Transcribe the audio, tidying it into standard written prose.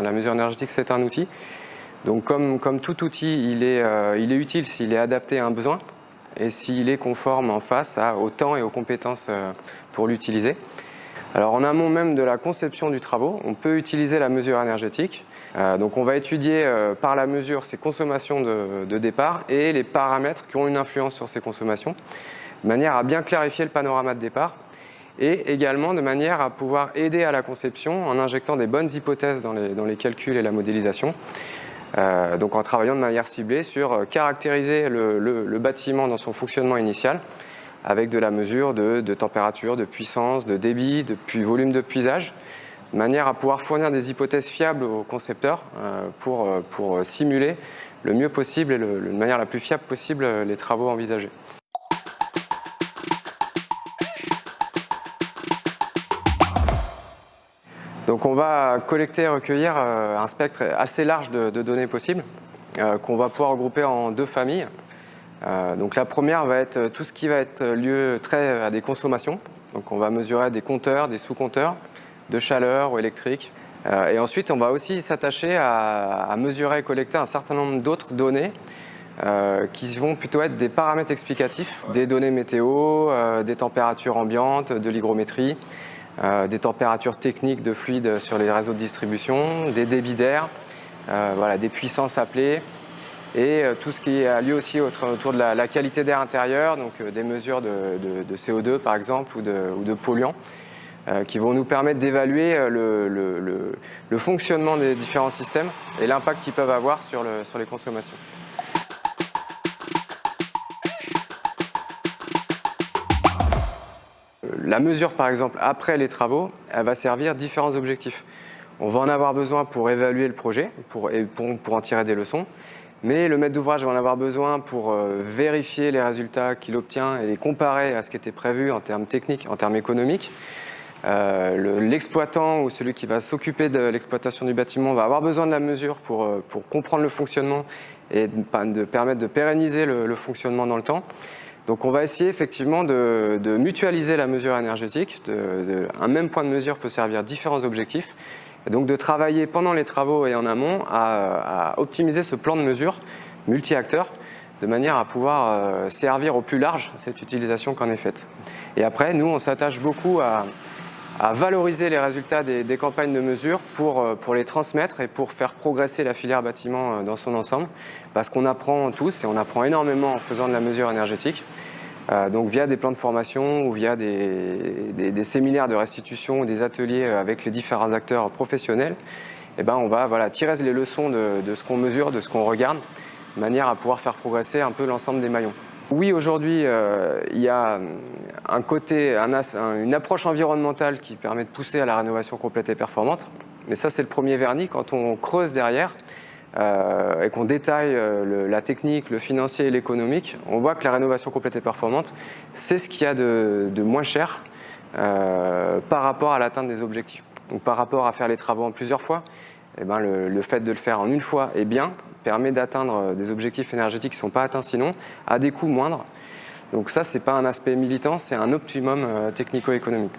La mesure énergétique, c'est un outil. Donc comme tout outil, il est utile s'il est adapté à un besoin et s'il est conforme en face au temps et aux compétences pour l'utiliser. Alors en amont même de la conception du travaux, on peut utiliser la mesure énergétique. Donc on va étudier par la mesure ses consommations de départ et les paramètres qui ont une influence sur ces consommations, de manière à bien clarifier le panorama de départ et également de manière à pouvoir aider à la conception en injectant des bonnes hypothèses dans les calculs et la modélisation. Donc en travaillant de manière ciblée sur caractériser le bâtiment dans son fonctionnement initial avec de la mesure de température, de puissance, de débit, de volume de puisage, de manière à pouvoir fournir des hypothèses fiables aux concepteurs pour simuler le mieux possible et de manière la plus fiable possible les travaux envisagés. Donc on va collecter et recueillir un spectre assez large de données possibles qu'on va pouvoir regrouper en deux familles. Donc la première va être tout ce qui va être lieu trait à des consommations. Donc on va mesurer des compteurs, des sous-compteurs de chaleur ou électrique. Et ensuite on va aussi s'attacher à mesurer et collecter un certain nombre d'autres données qui vont plutôt être des paramètres explicatifs, des données météo, des températures ambiantes, de l'hygrométrie, des températures techniques de fluides sur les réseaux de distribution, des débits d'air, des puissances appelées et tout ce qui a lieu aussi autour de la qualité d'air intérieur, donc des mesures de CO2 par exemple ou de polluants qui vont nous permettre d'évaluer le fonctionnement des différents systèmes et l'impact qu'ils peuvent avoir sur les consommations. La mesure, par exemple, après les travaux, elle va servir différents objectifs. On va en avoir besoin pour évaluer le projet, pour en tirer des leçons, mais le maître d'ouvrage va en avoir besoin pour vérifier les résultats qu'il obtient et les comparer à ce qui était prévu en termes techniques, en termes économiques. L'exploitant ou celui qui va s'occuper de l'exploitation du bâtiment va avoir besoin de la mesure pour comprendre le fonctionnement et de permettre de pérenniser le fonctionnement dans le temps. Donc on va essayer effectivement de mutualiser la mesure énergétique. Un même point de mesure peut servir à différents objectifs. Et donc de travailler pendant les travaux et en amont à optimiser ce plan de mesure multi-acteurs de manière à pouvoir servir au plus large cette utilisation qu'en est faite. Et après, nous, on s'attache beaucoup à valoriser les résultats des campagnes de mesure pour les transmettre et pour faire progresser la filière bâtiment dans son ensemble, parce qu'on apprend tous et on apprend énormément en faisant de la mesure énergétique, donc via des plans de formation ou via des séminaires de restitution ou des ateliers avec les différents acteurs professionnels. Et on va tirer les leçons de ce qu'on mesure, de ce qu'on regarde, de manière à pouvoir faire progresser un peu l'ensemble des maillons. Oui, aujourd'hui, il y a une approche environnementale qui permet de pousser à la rénovation complète et performante. Mais ça, c'est le premier vernis. Quand on creuse derrière et qu'on détaille la technique, le financier et l'économique, on voit que la rénovation complète et performante, c'est ce qu'il y a de moins cher par rapport à l'atteinte des objectifs. Donc par rapport à faire les travaux en plusieurs fois, le fait de le faire en une fois est bien, permet d'atteindre des objectifs énergétiques qui ne sont pas atteints sinon, à des coûts moindres. Donc ça, ce n'est pas un aspect militant, c'est un optimum technico-économique.